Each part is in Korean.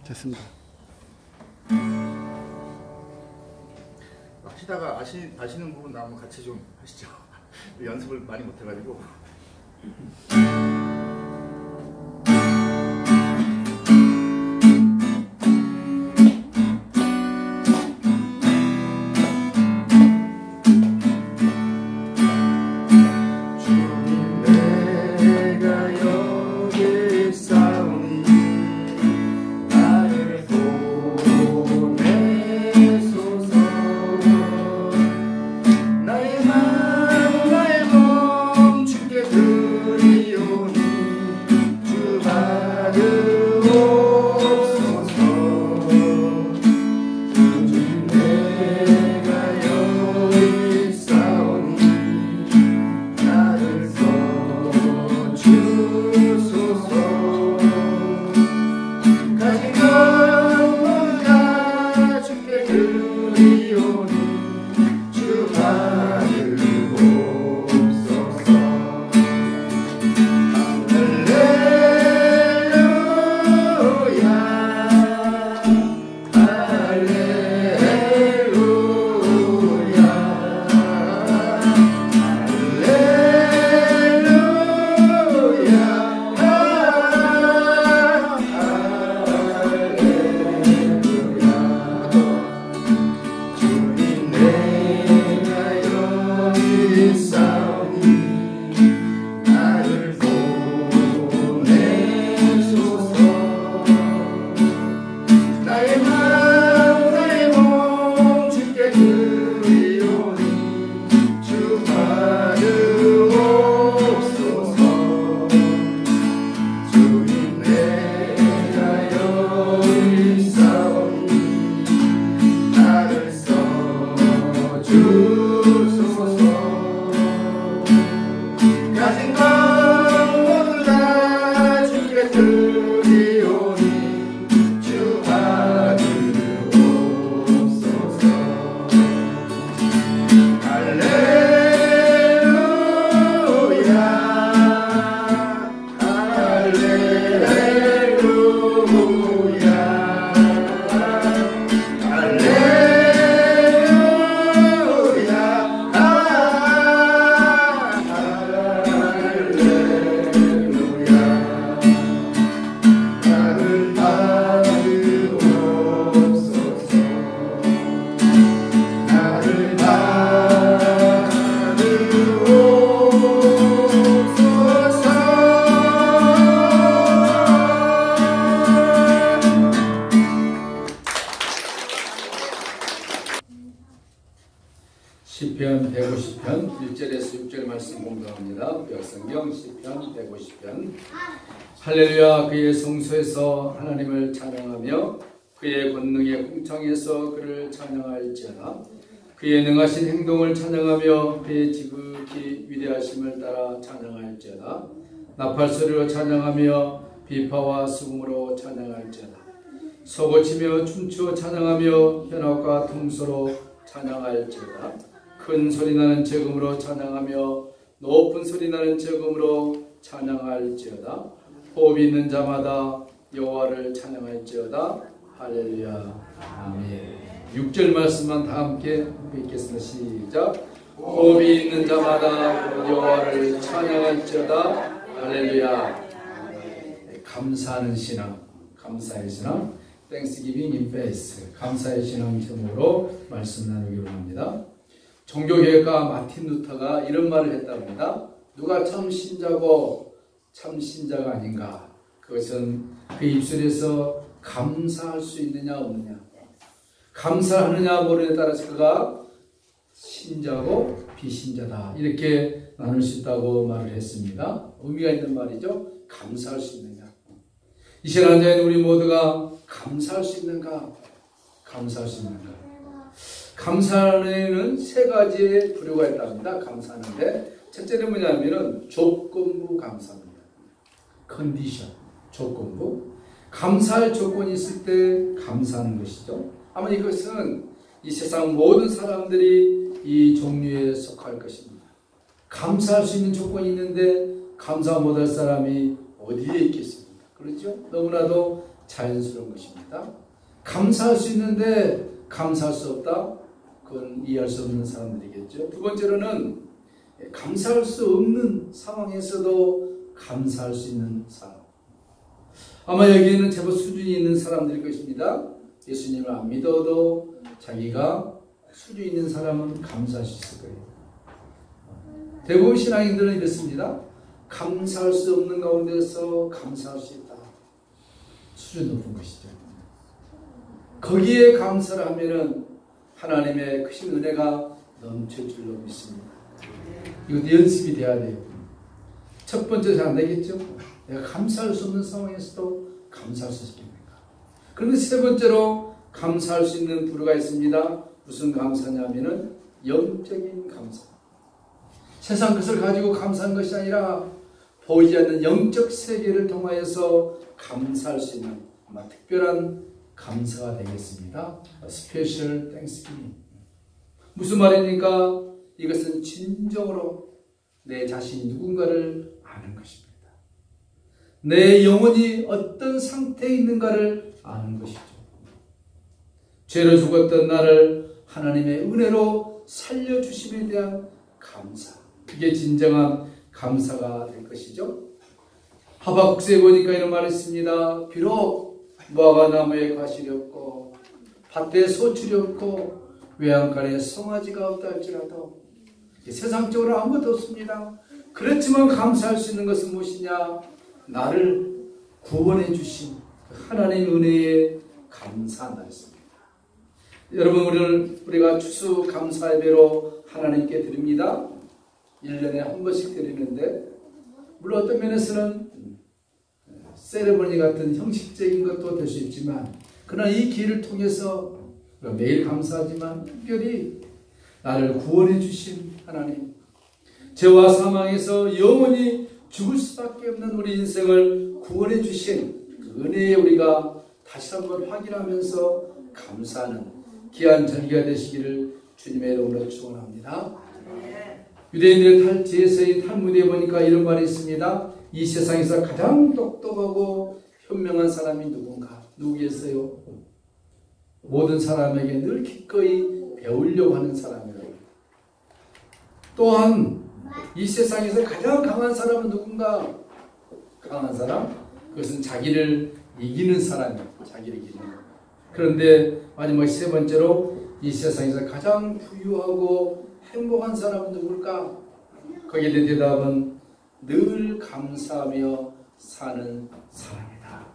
됐습니다. 하시다가 아시는 부분 나오면 같이 좀 하시죠. 연습을 많이 못해가지고. 시편 150편 1절에서 6절 말씀 공부합니다. 구약성경 시편 150편. 할렐루야. 그의 성소에서 하나님을 찬양하며 그의 권능의 궁창에서 그를 찬양할지어다. 그의 능하신 행동을 찬양하며 그의 지극히 위대하심을 따라 찬양할지어다. 나팔소리로 찬양하며 비파와 수금으로 찬양할지어다. 서고치며 춤추어 찬양하며 현악과 퉁소로 찬양할지어다. 큰 소리나는 제금으로 찬양하며 높은 소리나는 제금으로 찬양할지어다. 호흡이 있는 자마다 여호와를 찬양할지어다. 할렐루야. 아멘. 6절 말씀만 다 함께 읽겠습니다. 시작. 호흡이 있는 자마다 여호와를 찬양할지어다. 할렐루야. 감사하는 신앙, 감사의 신앙, Thanksgiving in faith, 감사의 신앙 제목으로 말씀 나누기로 합니다. 종교개혁가 마틴 루터가 이런 말을 했답니다. 누가 참 신자고 참 신자가 아닌가? 그것은 그 입술에서 감사할 수 있느냐 없느냐, 감사하느냐 모르느냐에 따라서 그가 신자고 비신자다 이렇게 나눌 수 있다고 말을 했습니다. 의미가 있는 말이죠. 감사할 수 있느냐. 이 시간 자에는 우리 모두가 감사할 수 있는가? 감사할 수 있는가? 감사에는 세 가지의 부류가 있답니다. 감사하는데 첫째는 뭐냐면은 조건부 감사입니다. 컨디션, 조건부. 감사할 조건이 있을 때 감사하는 것이죠. 아마 이것은 이 세상 모든 사람들이 이 종류에 속할 것입니다. 감사할 수 있는 조건이 있는데 감사 못할 사람이 어디에 있겠습니까? 그렇죠? 너무나도 자연스러운 것입니다. 감사할 수 있는데 감사할 수 없다? 그건 이해할 수 없는 사람들이겠죠. 두 번째로는 감사할 수 없는 상황에서도 감사할 수 있는 사람. 아마 여기에는 제법 수준이 있는 사람들일 것입니다. 예수님을 안 믿어도 자기가 수준 있는 사람은 감사할 수 있을 거예요. 대부분 신앙인들은 이렇습니다. 감사할 수 없는 가운데서 감사할 수 있다. 수준 높은 것이죠. 거기에 감사를 하면은 하나님의 크신 은혜가 넘칠 줄로 믿습니다. 이것도 연습이 돼야 돼요. 첫 번째 잘 안 되겠죠? 내가 감사할 수 없는 상황에서도 감사할 수 있겠는가? 그런데 세 번째로 감사할 수 있는 부류가 있습니다. 무슨 감사냐면은 영적인 감사. 세상 것을 가지고 감사한 것이 아니라 보이지 않는 영적 세계를 통하여서 감사할 수 있는 특별한 감사가 되겠습니다. Special Thanksgiving. 무슨 말입니까? 이것은 진정으로 내 자신이 누군가를 아는 것입니다. 내 영혼이 어떤 상태에 있는가를 아는 것이죠. 죄로 죽었던 나를 하나님의 은혜로 살려주심에 대한 감사. 그게 진정한 감사가 될 것이죠. 하박국서에 보니까 이런 말이 있습니다. 비록 무화과 나무에 과실이 없고 밭에 소출이 없고 외양간에 송아지가 없다 할지라도 세상적으로 아무것도 없습니다. 그렇지만 감사할 수 있는 것은 무엇이냐? 나를 구원해 주신 하나님의 은혜에 감사한다 했습니다. 여러분, 우리가 추수 감사 예배로 하나님께 드립니다. 1년에 한 번씩 드리는데 물론 어떤 면에서는 세레머니 같은 형식적인 것도 될 수 있지만 그러나 이 기회를 통해서 매일 감사하지만 특별히 나를 구원해 주신 하나님, 죄와 사망에서 영원히 죽을 수밖에 없는 우리 인생을 구원해 주신 그 은혜에 우리가 다시 한번 확인하면서 감사하는 귀한 절기가 되시기를 주님의 이름으로 축원합니다. 유대인들의 제서인 탈무드에 보니까 이런 말이 있습니다. 이 세상에서 가장 똑똑하고 현명한 사람이 누구겠어요? 모든 사람에게 늘 기꺼이 배우려고 하는 사람이라고. 또한 이 세상에서 가장 강한 사람은 누군가? 강한 사람? 그것은 자기를 이기는 사람이에요. 자기를 이기는 것. 그런데 마지막 세 번째로 이 세상에서 가장 부유하고 행복한 사람은 누굴까? 거기에 대한 대답은 늘 감사하며 사는 사람이다.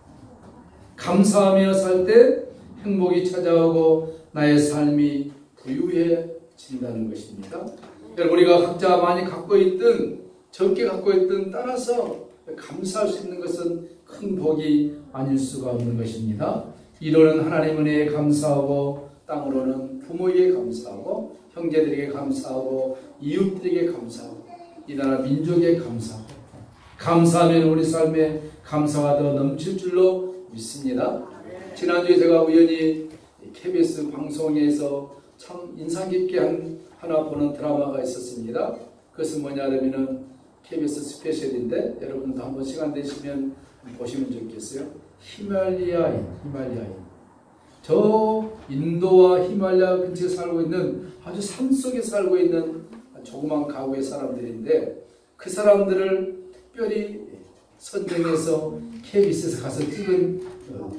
감사하며 살 때 행복이 찾아오고 나의 삶이 부유해진다는 것입니다. 여러분, 우리가 각자 많이 갖고 있든 적게 갖고 있든 따라서 감사할 수 있는 것은 큰 복이 아닐 수가 없는 것입니다. 이로는 하나님 은혜에 감사하고 땅으로는 부모에게 감사하고 형제들에게 감사하고 이웃들에게 감사하고 이 나라 민족에 감사하고 감사하면 우리 삶에 감사가 더 넘칠 줄로 믿습니다. 지난주에 제가 우연히 KBS 방송에서 참 인상 깊게 하나 보는 드라마가 있었습니다. 그것은 뭐냐 하면은 KBS 스페셜인데 여러분도 한번 시간 되시면 보시면 좋겠어요. 히말라야인. 저 인도와 히말라야 근처에 살고 있는 아주 산속에 살고 있는 조그만 가구의 사람들인데 그 사람들을 특별히 선정해서 KBS에서 가서 찍은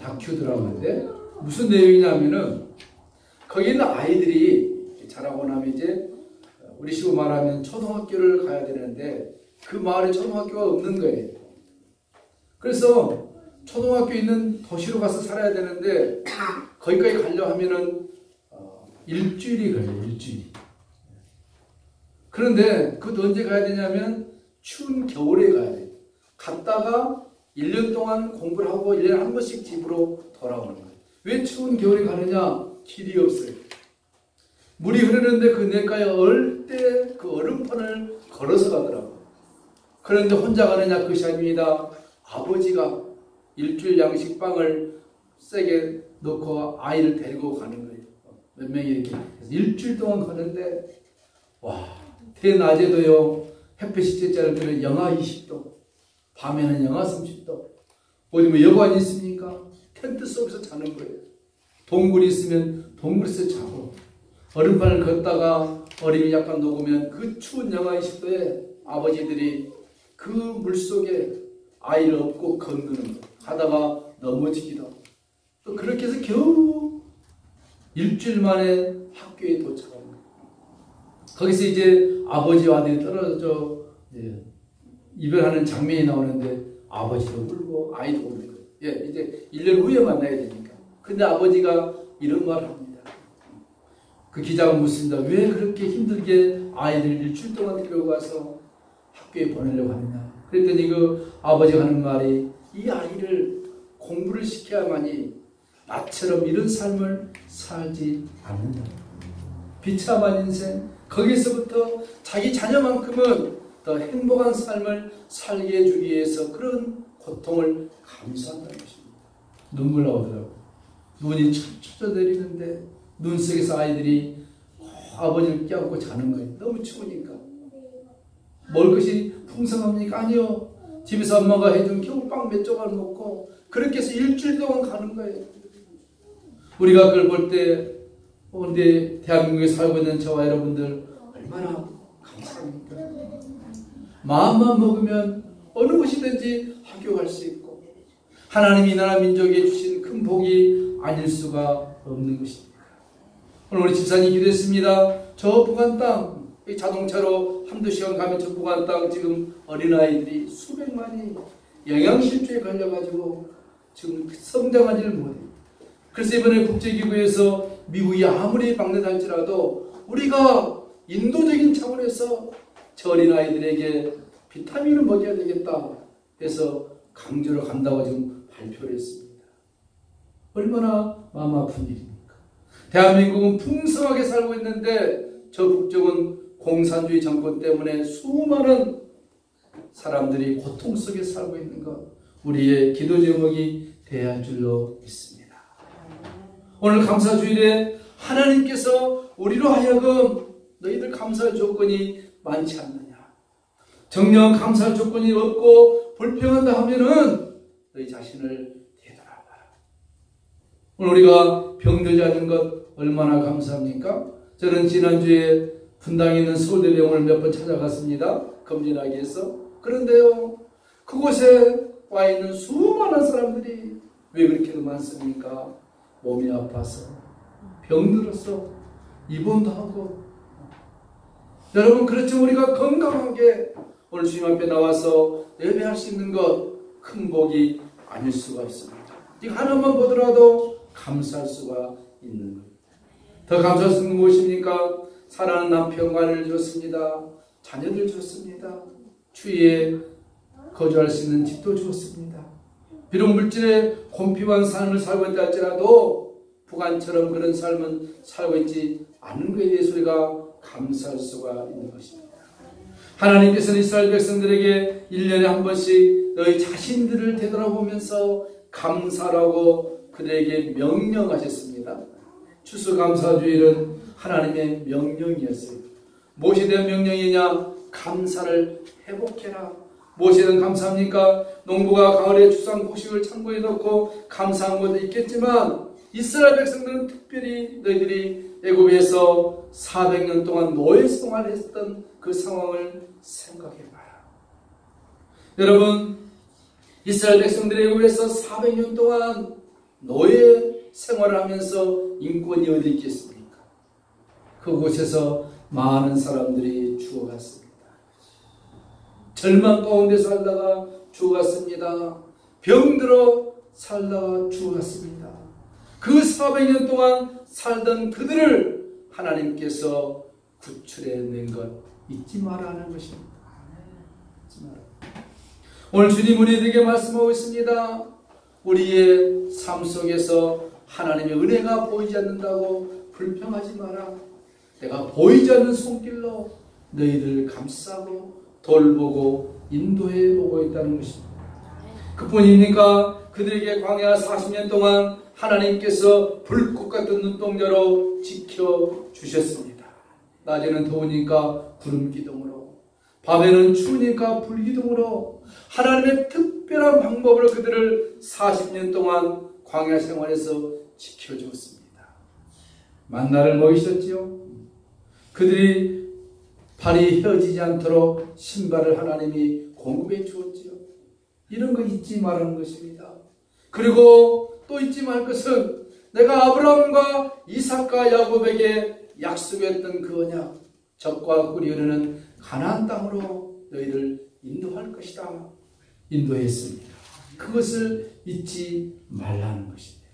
다큐 드라마인데 무슨 내용이냐면은 거기 있는 아이들이 자라고 나면 이제 우리 식으로 말하면 초등학교를 가야 되는데 그 마을에 초등학교가 없는 거예요. 그래서 초등학교 있는 도시로 가서 살아야 되는데 거기까지 가려 하면은 일주일이 걸려요. 일주일이. 그런데 그것도 언제 가야 되냐면 추운 겨울에 가야 돼요. 갔다가 1년 동안 공부를 하고 1년에 한 번씩 집으로 돌아오는 거예요. 왜 추운 겨울에 가느냐? 길이 없어요. 물이 흐르는데 그 냇가에 얼 때 그 얼음판을 걸어서 가더라고요. 그런데 혼자 가느냐? 그것이 아닙니다. 아버지가 일주일 양식 빵을 세게 넣고 아이를 데리고 가는 거예요. 몇 명이 이렇게 일주일 동안 가는데 와, 대낮에도요 햇빛이 쬐짜를 때는 영하 20도, 밤에는 영하 30도, 어디 뭐 여관이 있습니까? 텐트 속에서 자는 거예요. 동굴이 있으면 동굴에서 자고, 얼음판을 걷다가 얼음이 약간 녹으면 그 추운 영하 20도에 아버지들이 그 물속에 아이를 업고 걷는 거, 가다가 넘어지기도 하고, 또 그렇게 해서 겨우 일주일 만에 학교에 도착합니다. 거기서 이제 아버지와 아들이 떨어져 이별하는 장면이 나오는데 아버지도 울고 아이도 우는 거예요. 예, 이제 1년 후에 만나야 되니까. 근데 아버지가 이런 말을 합니다. 그 기자가 묻습니다. 왜 그렇게 힘들게 아이를 일주일 동안 데려가서 학교에 보내려고 하느냐. 그랬더니 그 아버지가 하는 말이, 이 아이를 공부를 시켜야만이 나처럼 이런 삶을 살지 않는다. 비참한 인생, 거기서부터 자기 자녀만큼은 더 행복한 삶을 살게 해주기 위해서 그런 고통을 감수한다는 것입니다. 눈물 나오더라고요. 눈이 쳐져 내리는데 눈 속에서 아이들이 아버지를 껴안고 자는 거예요. 너무 추우니까. 먹을 것이 풍성합니까? 아니요. 집에서 엄마가 해준 겨울빵 몇 조각 먹고 그렇게 해서 일주일 동안 가는 거예요. 우리가 그걸 볼 때, 근데 대한민국에 살고 있는 저와 여러분들 얼마나 감사합니까? 마음만 먹으면 어느 곳이든지 학교 갈 수 있고, 하나님이 이 나라 민족에 주신 큰 복이 아닐 수가 없는 것입니다. 오늘 우리 집사님 기도했습니다. 저 북한 땅, 자동차로 한두 시간 가면 저 북한 땅 지금 어린아이들이 수백만이 영양실조에 걸려가지고 지금 성장하지를 못해요. 그래서 이번에 국제기구에서 미국이 아무리 방대할지라도 우리가 인도적인 차원에서 저 어린아이들에게 비타민을 먹여야 되겠다 해서 강제로 간다고 지금 발표를 했습니다. 얼마나 마음 아픈 일입니까? 대한민국은 풍성하게 살고 있는데 저 북쪽은 공산주의 정권 때문에 수많은 사람들이 고통 속에 살고 있는 것, 우리의 기도 제목이 되어야 할 줄로 믿습니다. 오늘 감사주일에 하나님께서 우리로 하여금 너희들 감사할 조건이 많지 않느냐, 정령 감사할 조건이 없고 불평한다 하면은 너희 자신을 되돌아봐라. 오늘 우리가 병들지 않은 것 얼마나 감사합니까? 저는 지난주에 분당에 있는 서울대병원을 몇 번 찾아갔습니다. 검진하기 위해서. 그런데요, 그곳에 와 있는 수많은 사람들이 왜 그렇게 많습니까? 몸이 아파서, 병들어서, 입원도 하고. 여러분, 그렇죠. 우리가 건강하게 오늘 주님 앞에 나와서 예배할 수 있는 것 큰 복이 아닐 수가 없습니다. 이거 하나만 보더라도 감사할 수가 있는 겁니다. 더 감사할 수 있는 무엇입니까? 사랑하는 남편과 아내를 주었습니다. 자녀들 주었습니다. 주위에 거주할 수 있는 집도 주었습니다. 비록 물질의 곤핍한 삶을 살고 있다 할지라도 북한처럼 그런 삶은 살고 있지 않은 것에 대해서 우리가 감사할 수가 있는 것입니다. 하나님께서는 이스라엘 백성들에게 1년에 한 번씩 너희 자신들을 되돌아보면서 감사라고 그들에게 명령하셨습니다. 추수감사주일은 하나님의 명령이었어요. 무엇에 대한 명령이냐? 감사를 회복해라. 무엇에 대한 감사합니까? 농부가 가을에 추수한 곡식을 창고에 넣고 감사한 것도 있겠지만 이스라엘 백성들은 특별히 너희들이 애굽에서 400년 동안 노예 생활을 했던 그 상황을 생각해봐라. 여러분, 이스라엘 백성들이 애굽에서 400년 동안 노예 생활을 하면서 인권이 어디 있겠습니까? 그곳에서 많은 사람들이 죽어갔습니다. 절망 가운데 살다가 죽어갔습니다. 병들어 살다가 죽어갔습니다. 그 400년 동안 살던 그들을 하나님께서 구출해낸 것 잊지 말라는 것입니다. 잊지 마라. 오늘 주님 우리에게 말씀하고 있습니다. 우리의 삶 속에서 하나님의 은혜가 보이지 않는다고 불평하지 마라. 내가 보이지 않는 손길로 너희들 감싸고 돌보고 인도해 보고 있다는 것입니다. 그뿐입니까? 그들에게 광야 40년 동안 하나님께서 불꽃 같은 눈동자로 지켜주셨습니다. 낮에는 더우니까 구름 기둥으로, 밤에는 추우니까 불기둥으로 하나님의 특별한 방법으로 그들을 40년 동안 광야 생활에서 지켜주었습니다. 만나를 먹이셨지요. 그들이 발이 휘어지지 않도록 신발을 하나님이 공급해 주었지요. 이런 거 잊지 말라는 것입니다. 그리고 또 잊지 말 것은 내가 아브라함과 이삭과 야곱에게 약속했던 그 언약, 젖과 꿀이 흐르는 가나안 땅으로 너희를 인도할 것이다. 인도했습니다. 그것을 잊지 말라는 것입니다.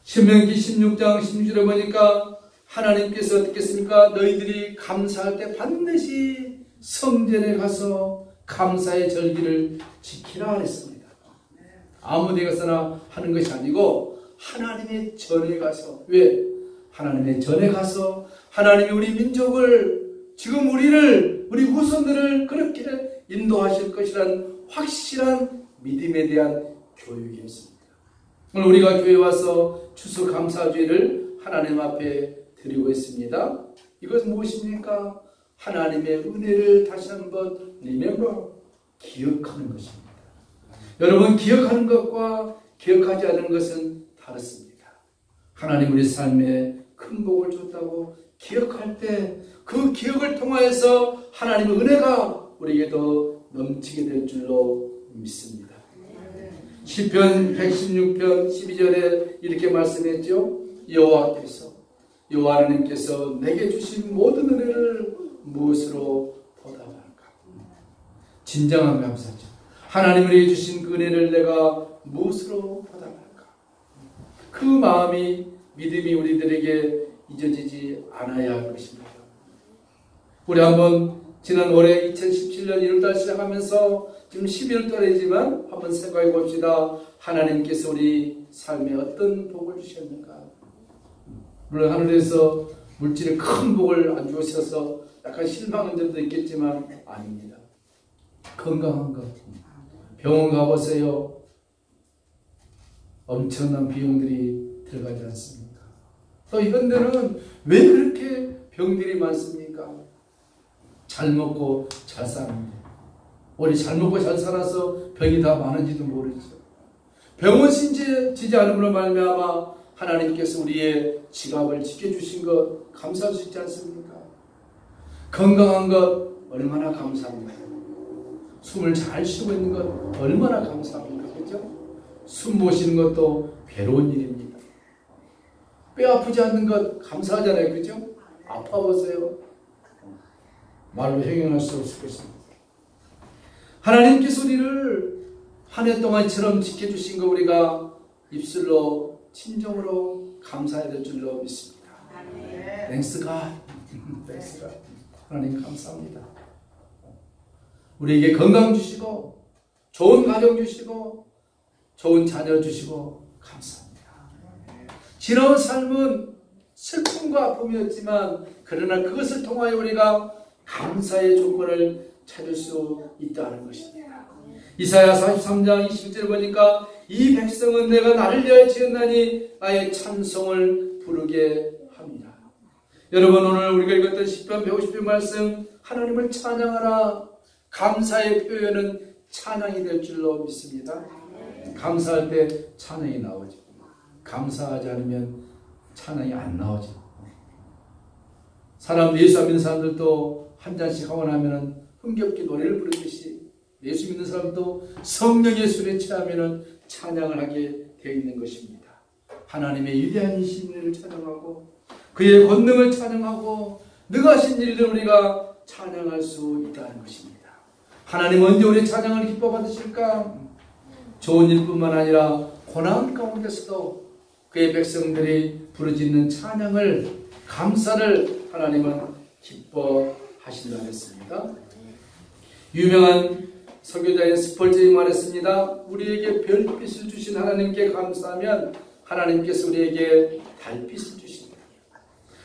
신명기 16장 16절에 보니까 하나님께서 어떻게 했습니까? 너희들이 감사할 때 반드시 성전에 가서 감사의 절기를 지키라 했습니다. 아무 데 가서나 하는 것이 아니고 하나님의 전에 가서. 왜? 하나님의 전에 가서 하나님이 우리 민족을, 지금 우리 후손들을 그렇게 인도하실 것이라는 확실한 믿음에 대한 교육이었습니다. 오늘 우리가 교회에 와서 추수감사주의를 하나님 앞에 드리고 있습니다. 이것은 무엇입니까? 하나님의 은혜를 다시 한번 remember, 기억하는 것입니다. 여러분, 기억하는 것과 기억하지 않는 것은 다릅니다. 하나님 우리 삶에 큰 복을 줬다고 기억할 때 그 기억을 통하여서 하나님의 은혜가 우리에게도 넘치게 될 줄로 믿습니다. 시편 116편 12절에 이렇게 말씀했죠. 여호와 하나님께서 내게 주신 모든 은혜를 무엇으로 보답할까? 진정한 감사죠. 하나님 우리에게 주신 그 은혜를 내가 무엇으로 보답할까? 그 마음이, 믿음이 우리들에게 잊어지지 않아야 할 것입니다. 우리 한번 지난 올해 2017년 1월달 시작하면서 지금 11월달이지만 한번 생각해 봅시다. 하나님께서 우리 삶에 어떤 복을 주셨는가? 물론 하늘에서 물질의 큰 복을 안 주셔서 약간 실망한 점도 있겠지만 아닙니다. 건강한 것. 병원 가보세요. 엄청난 비용들이 들어가지 않습니까? 또 현대는 왜 그렇게 병들이 많습니까? 잘 먹고 잘 사는데. 우리 잘 먹고 잘 살아서 병이 다 많은지도 모르죠. 병원 신지지 않음으로 말미암아 하나님께서 우리의 지갑을 지켜주신 것 감사할 수 있지 않습니까? 건강한 것 얼마나 감사합니까? 숨을 잘 쉬고 있는 것 얼마나 감사합니까? 그죠? 숨 못 쉬는 것도 괴로운 일입니다. 뼈 아프지 않는 것 감사하잖아요. 그죠? 아파보세요. 말로 형용할 수 없을 것입니다. 하나님께서 우리를 한 해 동안처럼 지켜주신 거 우리가 입술로 진정으로 감사해야 될 줄로 믿습니다. Thanks God. Thanks God. 하나님 감사합니다. 우리에게 건강 주시고 좋은 가정 주시고 좋은 자녀 주시고 감사합니다. 지나온 삶은 슬픔과 아픔이었지만 그러나 그것을 통하여 우리가 감사의 조건을 찾을 수 있다는 것입니다. 이사야 43장 20절 보니까 이 백성은 내가 나를 위하여 지었나니 나의 찬송을 부르게 합니다. 여러분, 오늘 우리가 읽었던 시편 150편 말씀, 하나님을 찬양하라. 감사의 표현은 찬양이 될 줄로 믿습니다. 감사할 때 찬양이 나오죠. 감사하지 않으면 찬양이 안 나오죠. 사람, 예수 안 믿는 사람들도 한 잔씩 하고 나면 흥겹게 노래를 부르듯이 예수 믿는 사람도 성령의 술에 취하면 찬양을 하게 되어 있는 것입니다. 하나님의 위대한 신을 찬양하고 그의 권능을 찬양하고 능하신 일을 우리가 찬양할 수 있다는 것입니다. 하나님 언제 우리 찬양을 기뻐 받으실까? 좋은 일뿐만 아니라 고난 가운데서도 그의 백성들이 부르짖는 찬양을, 감사를 하나님은 기뻐하신다 했습니다. 유명한 설교자인 스펄전이 말했습니다. 우리에게 별빛을 주신 하나님께 감사하면 하나님께서 우리에게 달빛을 주신다.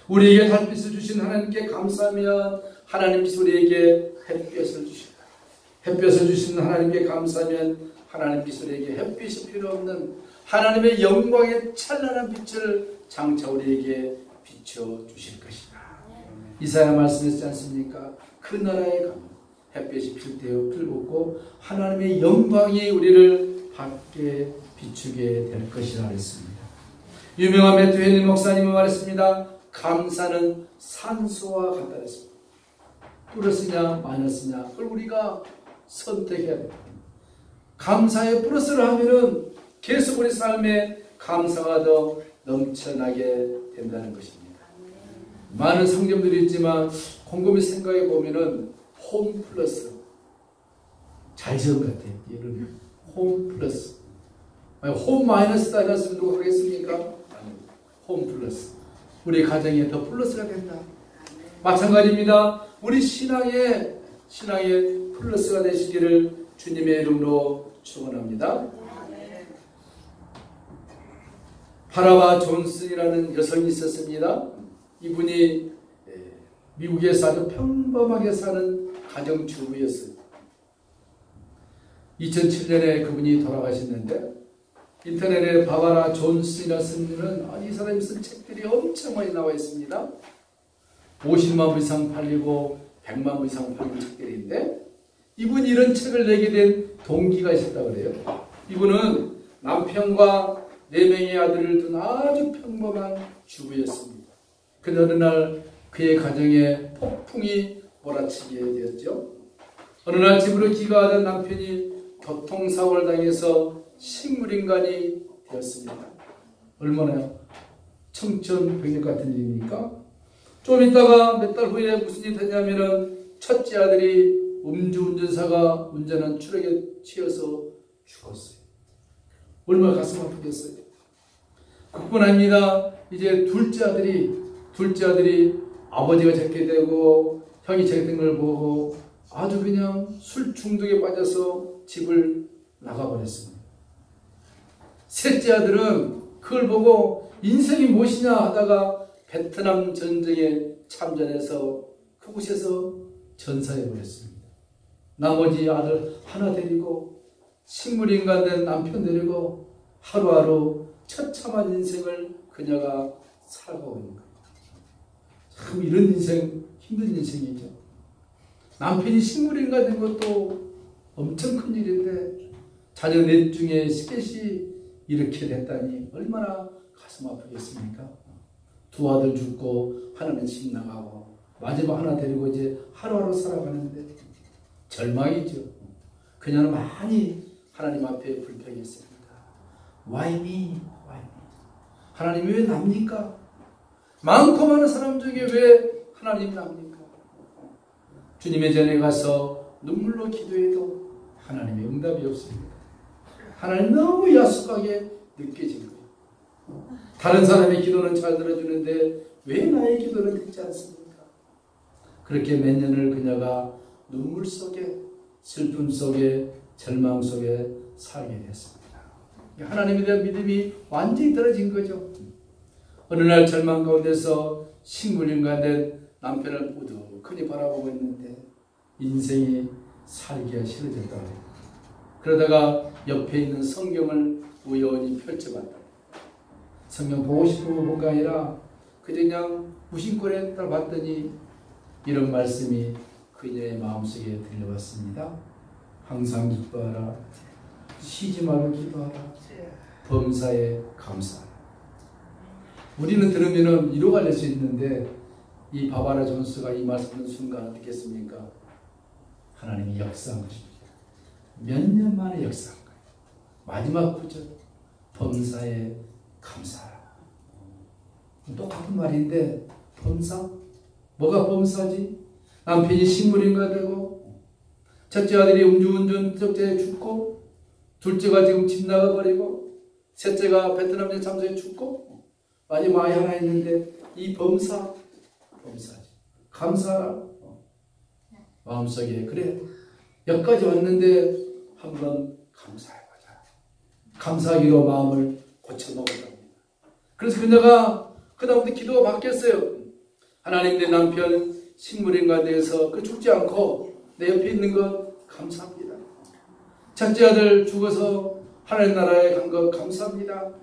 우리에게 달빛을 주신 하나님께 감사하면 하나님께서 우리에게 햇볕을 주신다. 햇볕을 주신 하나님께 감사하면 하나님께서 우리에게 햇빛이 필요 없는 하나님의 영광의 찬란한 빛을 장차 우리에게 비춰주실 것이다. 이사야 말씀했지 않습니까? 그 나라에 가면 햇볕이 필 때요 필붙고 하나님의 영광이 우리를 밝게 비추게 될 것이라 했습니다. 유명한 매튜 헨리 목사님은 말했습니다. 감사는 산소와 같다 했습니다. 플러스냐 마이너스냐 그걸 우리가 선택해야 됩니다. 감사에 플러스를 하면은 계속 우리 삶에 감사가 더 넘쳐나게 된다는 것입니다. 많은 상점들이 있지만 곰곰이 생각해 보면은 홈 플러스 잘 지은 것 같아요. 이런 홈 플러스 홈 마이너스다 해놨으면 누가 하겠습니까? 아니, 홈 플러스 우리 가정에 더 플러스가 된다. 마찬가지입니다. 우리 신앙의 플러스가 되시기를 주님의 이름으로 축원합니다. 바라바 존슨이라는 여성이 있었습니다. 이분이 미국에서 아주 평범하게 사는 가정주부였어요. 2007년에 그분이 돌아가셨는데 인터넷에 바바라 존슨이라는 쓴 이 사람이 쓴 책들이 엄청 많이 나와 있습니다. 50만 부 이상 팔리고 100만 부 이상 팔린 책들인데 이분이 이런 책을 내게 된 동기가 있었다고 그래요. 이분은 남편과 4명의 아들을 둔 아주 평범한 주부였습니다. 그런데 어느 날 그의 가정에 폭풍이 몰아치게 되었죠. 어느 날 집으로 귀가하던 남편이 교통사고를 당해서 식물인간이 되었습니다. 얼마나 청천벽력 같은 일입니까? 좀 있다가 몇 달 후에 무슨 일이 됐냐면은 첫째 아들이 음주운전사가 운전한 추락에 치여서 죽었어요. 얼마나 가슴 아프겠어요. 그뿐 아닙니다. 이제 둘째 아들이 아버지가 저렇게 되고 형이 저렇게 된 걸 보고 아주 그냥 술 중독에 빠져서 집을 나가버렸습니다. 셋째 아들은 그걸 보고 인생이 무엇이냐 하다가 베트남 전쟁에 참전해서 그곳에서 전사해버렸습니다. 나머지 아들 하나 데리고 식물인간 된 남편 데리고 하루하루 처참한 인생을 그녀가 살아가고 있는 거예요. 참 이런 인생 힘든 인생이죠. 남편이 식물인간 된 것도 엄청 큰 일인데 자녀 넷 중에 셋이 이렇게 됐다니 얼마나 가슴 아프겠습니까? 두 아들 죽고 하나는 집 나가고 마지막 하나 데리고 이제 하루하루 살아가는데 절망이죠. 그녀는 많이 하나님 앞에 불평했습니다. Why me? Why me? 하나님이 왜 납니까? 많고 많은 사람 중에 왜 하나님이 납니까? 주님의 전에 가서 눈물로 기도해도 하나님의 응답이 없습니다. 하나님 너무 야속하게 느껴진 거예요. 다른 사람의 기도는 잘 들어주는데 왜 나의 기도는 듣지 않습니까? 그렇게 몇 년을 그녀가 눈물 속에 슬픔 속에 절망 속에 살게 됐습니다. 하나님에 대한 믿음이 완전히 떨어진 거죠. 어느 날 절망 가운데서 식물인간 된 남편을 우두커니 바라보고 있는데 인생이 살기가 싫어졌다고 해요. 그러다가 옆에 있는 성경을 우연히 펼쳐봤다. 성경 보고 싶은 거 본 게 아니라 그냥 무심코에 딱 봤더니 이런 말씀이 그녀의 마음속에 들려왔습니다. 항상 기뻐하라. 쉬지 말고 기도하라. 범사에 감사하라. 우리는 들으면 위로가 될 수 있는데 이 바바라 존스가 이 말씀 듣는 순간 어떻겠습니까? 하나님이 역사한 것입니다. 몇 년 만에 역사한 거예요. 마지막 구절 범사에 감사하라. 똑같은 말인데 범사? 뭐가 범사지? 남편이 식물인가 되고 첫째 아들이 음주운전 적재에 죽고 둘째가 지금 집 나가버리고 셋째가 베트남전 참사에 죽고 마지막 아이 하나 있는데 이 범사지. 감사하라. 마음속에 그래 여기까지 왔는데 한번 감사해보자. 감사하기로 마음을 고쳐먹었답니다. 그래서 그녀가 그 다음부터 기도가 바뀌었어요. 하나님 내 남편 식물인간에 대해서 그 죽지 않고 내 옆에 있는 것 감사합니다. 첫째 아들 죽어서 하나님 나라에 간 것 감사합니다.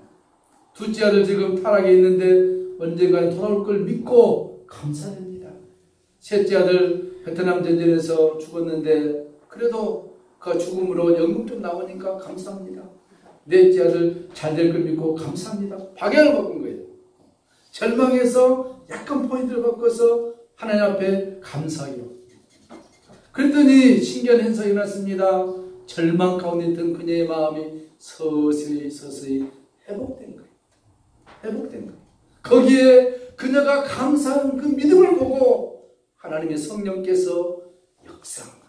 둘째 아들 지금 타락에 있는데 언젠가는 돌아올 걸 믿고 감사합니다. 셋째 아들 베트남 전쟁에서 죽었는데 그래도 그 죽음으로 연금 좀 나오니까 감사합니다. 넷째 아들 잘 될 걸 믿고 감사합니다. 방향을 바꾼 거예요. 절망해서 약간 포인트를 바꿔서 하나님 앞에 감사하기로. 그랬더니 신기한 현상이 났습니다. 절망 가운데 있던 그녀의 마음이 서서히 회복된 거예요. 회복된 거예요. 거기에 그녀가 감사하는 그 믿음을 보고 하나님의 성령께서 역사한 거예요.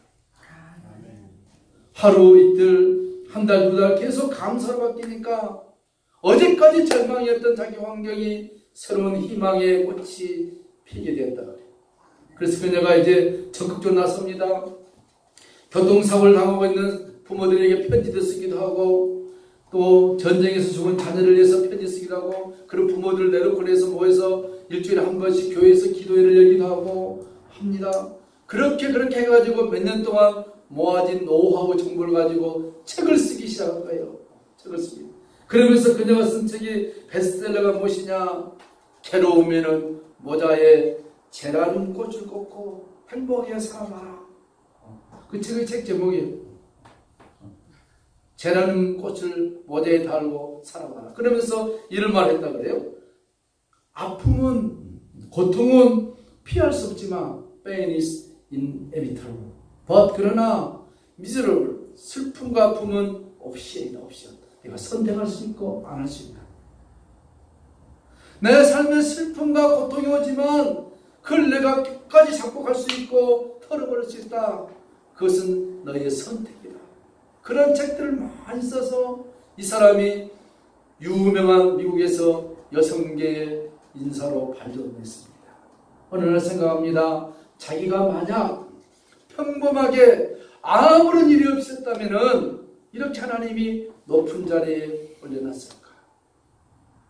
하루 이틀 한 달 두 달 계속 감사로 바뀌니까 어제까지 절망이었던 자기 환경이 새로운 희망의 꽃이 피게 되었다 그래요. 그래서 그녀가 이제 적극적으로 나섭니다. 교통사고를 당하고 있는 부모들에게 편지도 쓰기도 하고 또 전쟁에서 죽은 자녀를 위해서 편지 쓰기도 하고 그런 부모들 내놓고해서 모여서 일주일에 한 번씩 교회에서 기도회를 열기도 하고 합니다. 그렇게 해가지고 몇 년 동안 모아진 노하우 정보를 가지고 책을 쓰기 시작한 거예요. 책을 쓰기. 그러면서 그녀가 쓴 책이 베스트셀러가 무엇이냐? 괴로우면은 모자에 재라는 꽃을 꽂고 행복하게 살아봐라. 그 책의 책 제목이에요. 재라는 꽃을 모자에 달고 살아봐라. 그러면서 이런 말을 했다 그래요. 아픔은, 고통은 피할 수 없지만 pain is inevitable. 그러나 miserable, 슬픔과 아픔은 옵션이다. 옵션. 내가 선택할 수 있고 안 할 수 있다. 내 삶에 슬픔과 고통이 오지만 그걸 내가 끝까지 잡고 갈 수 있고 털어버릴 수 있다. 그것은 너의 선택이다. 그런 책들을 많이 써서 이 사람이 유명한 미국에서 여성계의 인사로 발전했습니다. 어느 날 생각합니다. 자기가 만약 평범하게 아무런 일이 없었다면 이렇게 하나님이 높은 자리에 올려놨을까?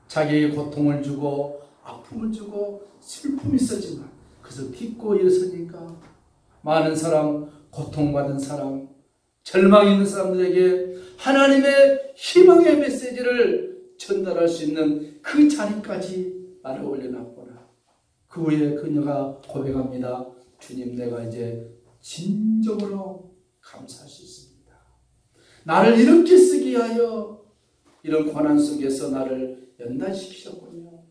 자기에게 고통을 주고 아픔을 주고 슬픔이 있었지만 그래서 딛고 일어서니까 많은 사람, 고통받은 사람, 절망이 있는 사람들에게 하나님의 희망의 메시지를 전달할 수 있는 그 자리까지 나를 올려놨구나. 그 후에 그녀가 고백합니다. 주님, 내가 이제 진정으로 감사할 수 있습니다. 나를 이렇게 쓰기 위하여 이런 고난 속에서 나를 연단시키셨군요.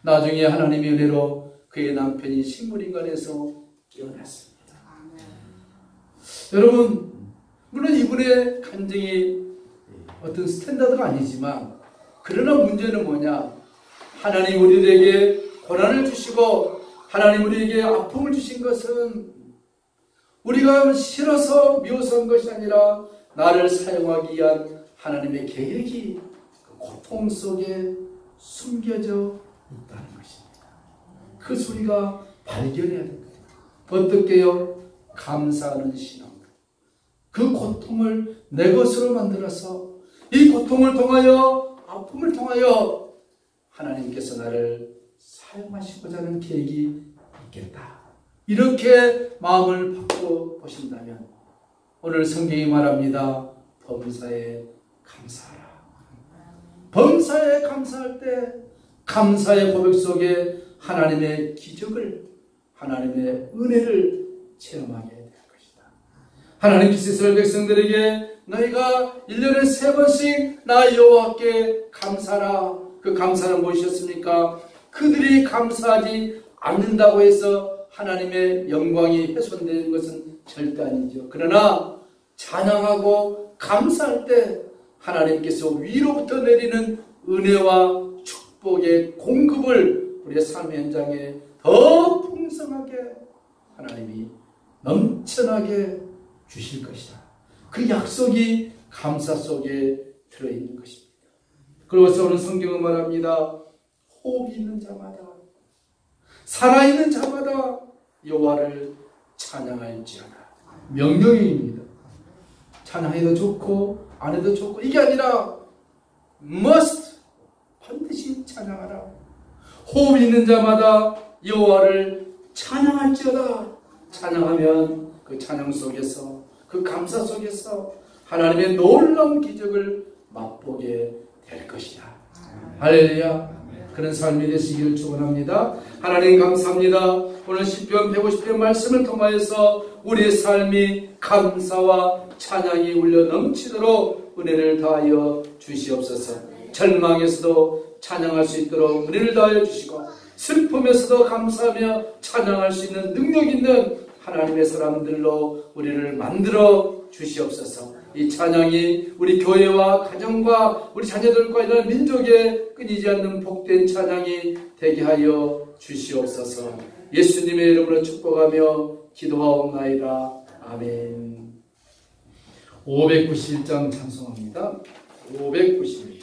나중에 하나님의 은혜로 그의 남편이 식물인간에서 깨어났습니다. 여러분, 물론 이분의 간증이 어떤 스탠다드가 아니지만 그러나 문제는 뭐냐? 하나님 우리들에게 고난을 주시고 하나님 우리에게 아픔을 주신 것은 우리가 싫어서 미워서 한 것이 아니라 나를 사용하기 위한 하나님의 계획이 그 고통 속에 숨겨져 있다는 것입니다. 그 소리가 발견해야 됩니다. 어떻게요? 감사하는 신앙. 그 고통을 내 것으로 만들어서 이 고통을 통하여 아픔을 통하여 하나님께서 나를 사용하시고자 하는 계획이 있겠다. 이렇게 마음을 바꿔보신다면 오늘 성경이 말합니다. 범사에 감사하라. 범사에 감사할 때 감사의 고백 속에 하나님의 기적을, 하나님의 은혜를 체험하게 될 것이다. 하나님께서 이스라엘 백성들에게 너희가 1년에 3번씩 나 여호와께 감사하라. 그 감사는 무엇이었습니까? 그들이 감사하지 않는다고 해서 하나님의 영광이 훼손되는 것은 절대 아니죠. 그러나 찬양하고 감사할 때 하나님께서 위로부터 내리는 은혜와 축복의 공급을 우리의 삶 현장에 더 풍성하게 하나님이 넘쳐나게 주실 것이다. 그 약속이 감사 속에 들어있는 것입니다. 그래서 오늘 성경은 말합니다. 호흡이 있는 자마다, 살아있는 자마다 여호와를 찬양할지어다. 명령입니다. 찬양해도 좋고 안 해도 좋고 이게 아니라 must, 반드시 찬양하라. 호흡 있는 자마다 여호와를 찬양할지어다. 찬양하면 그 찬양 속에서, 그 감사 속에서 하나님의 놀라운 기적을 맛보게 될 것이다. 할렐루야. 그런 삶이 되시기를 축원합니다. 하나님 감사합니다. 오늘 시편 150편 말씀을 통하여서 우리의 삶이 감사와 찬양이 울려 넘치도록 은혜를 다하여 주시옵소서. 절망에서도 찬양할 수 있도록 은혜를 다하여 주시고, 슬픔에서도 감사하며 찬양할 수 있는 능력 있는 하나님의 사람들로 우리를 만들어 주시옵소서. 이 찬양이 우리 교회와 가정과 우리 자녀들과 있는 민족에 끊이지 않는 복된 찬양이 되게 하여 주시옵소서. 예수님의 이름으로 축복하며 기도하옵나이다. 아멘. 591장 찬송합니다. 591장.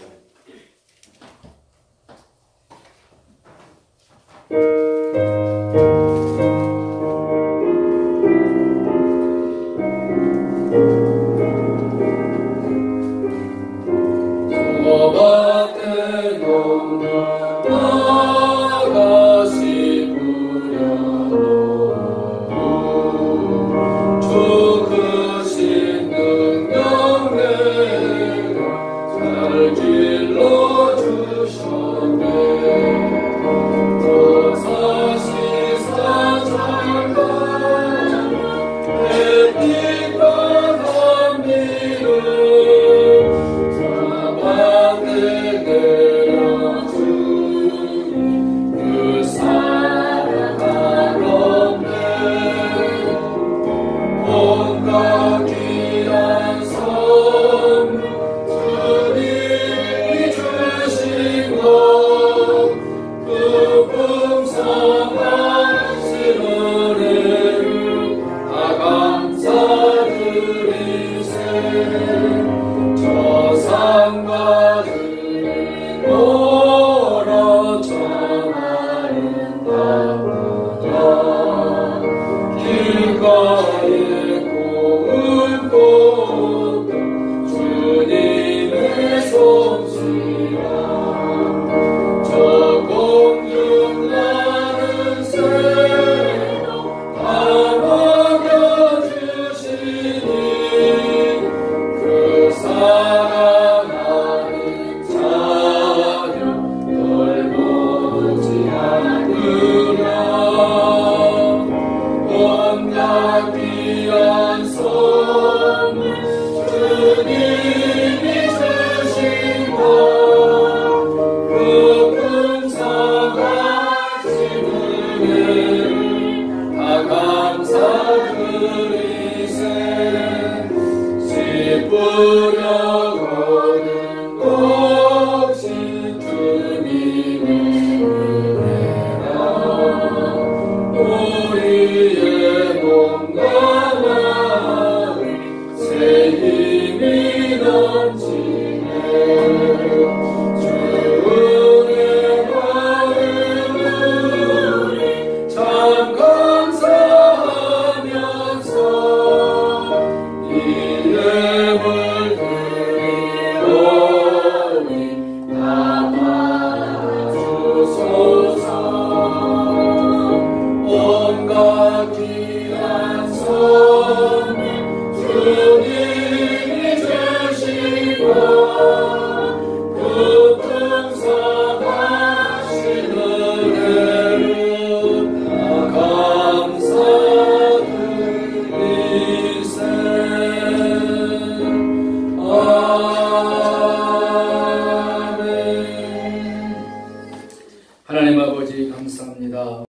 온갖 귀한 선물 주님